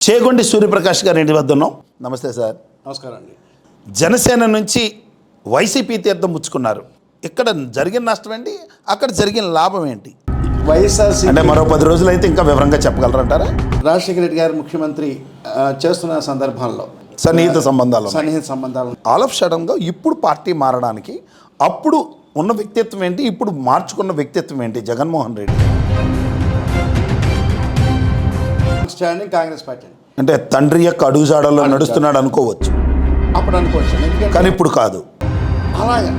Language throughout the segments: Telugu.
చేగొండి సూర్యప్రకాష్ గారి ఇంటి వద్ద ఉన్నాం. నమస్తే సార్. నమస్కారం అండి. జనసేన నుంచి వైసీపీ తీర్థం పుచ్చుకున్నారు. ఇక్కడ జరిగిన నష్టం ఏంటి, అక్కడ జరిగిన లాభం ఏంటి? వైఎస్ఆర్సీపీ అంటే మరో 10 రోజులు అయితే ఇంకా వివరంగా చెప్పగలరంటారా? రాజశేఖర రెడ్డి గారు ముఖ్యమంత్రి చేస్తున్న సందర్భంలో సన్నిహిత సంబంధాలు ఆల్ ఆఫ్ సడన్గా ఇప్పుడు పార్టీ మారడానికి అప్పుడు ఉన్న వ్యక్తిత్వం ఏంటి, ఇప్పుడు మార్చుకున్న వ్యక్తిత్వం ఏంటి? జగన్మోహన్ రెడ్డి స్టాండింగ్ కాంగ్రెస్ పార్టీ అంటే తండ్రి యొక్క అడుగుజాడల్లో నడుస్తున్నాడు అనుకోవచ్చు, అప్పుడు అనుకోవచ్చు. ఎందుకంటే కానీ ఇప్పుడు కాదు. అలాగే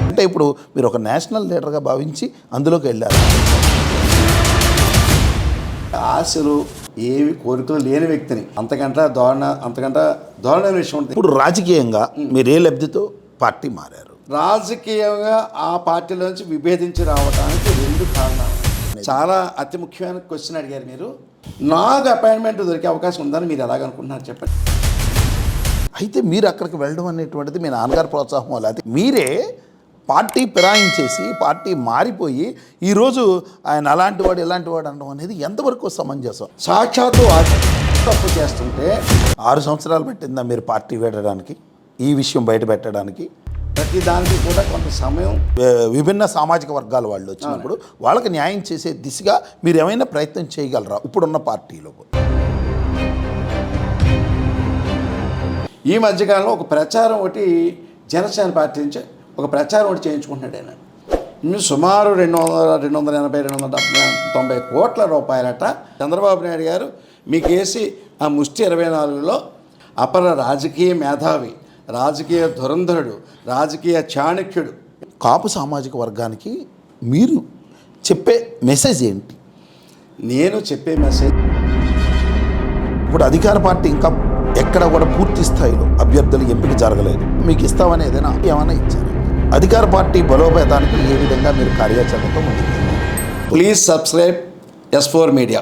అంటే ఇప్పుడు మీరు ఒక నేషనల్ లీడర్గా భావించి అందులోకి వెళ్ళారు. ఆశలు ఏవి కోరికలు లేని వ్యక్తిని అంతకంటే దారుణమైన విషయం ఉంటుంది. ఇప్పుడు రాజకీయంగా మీరు ఏ లబ్ధితో పార్టీ మారారు? రాజకీయంగా ఆ పార్టీలోంచి విభేదించి రావడానికి 2 కారణాలు. చాలా అతి ముఖ్యమైన క్వశ్చన్ అడిగారు మీరు. నాకు అపాయింట్మెంట్ దొరికే అవకాశం ఉందని మీరు ఎలాగనుకుంటున్నారు చెప్పండి. అయితే మీరు అక్కడికి వెళ్ళడం అనేటువంటిది మీ నాన్నగారు ప్రోత్సాహం వల్ల, అది మీరే పార్టీ ఫిరాయించేసి పార్టీ మారిపోయి ఈరోజు ఆయన అలాంటి వాడు ఇలాంటి వాడు అనడం అనేది ఎంతవరకు సమంజసం? సాక్షాత్తు తప్పు చేస్తుంటే 6 సంవత్సరాలు పట్టిందా మీరు పార్టీ పెట్టడానికి, ఈ విషయం బయట పెట్టడానికి? ప్రతి దానికి కూడా కొంత సమయం. విభిన్న సామాజిక వర్గాల వాళ్ళు వచ్చినప్పుడు వాళ్ళకి న్యాయం చేసే దిశగా మీరు ఏమైనా ప్రయత్నం చేయగలరా ఇప్పుడున్న పార్టీలో? ఈ మధ్యకాలంలో ఒక ప్రచారం ఒకటి జనసేన పార్టీ నుంచి ఒక ప్రచారం ఒకటి చేయించుకుంటున్నాడు ఆయన. సుమారు 290 కోట్ల రూపాయలట చంద్రబాబు నాయుడు గారు మీకేసి ఆ ముష్టి 24లో అపర రాజకీయ మేధావి, రాజకీయ ధురంధరుడు, రాజకీయ చాణక్యుడు. కాపు సామాజిక వర్గానికి మీరు చెప్పే మెసేజ్ ఏంటి? నేను చెప్పే మెసేజ్, ఇప్పుడు అధికార పార్టీ ఇంకా ఎక్కడ కూడా పూర్తి స్థాయిలో అభ్యర్థులు ఎంపిక జరగలేదు. మీకు ఇస్తామని ఏమైనా ఇచ్చారు? అధికార పార్టీ బలోపేతానికి ఏ విధంగా మీరు కార్యాచరణతో ముందుకు? Please subscribe S4 media.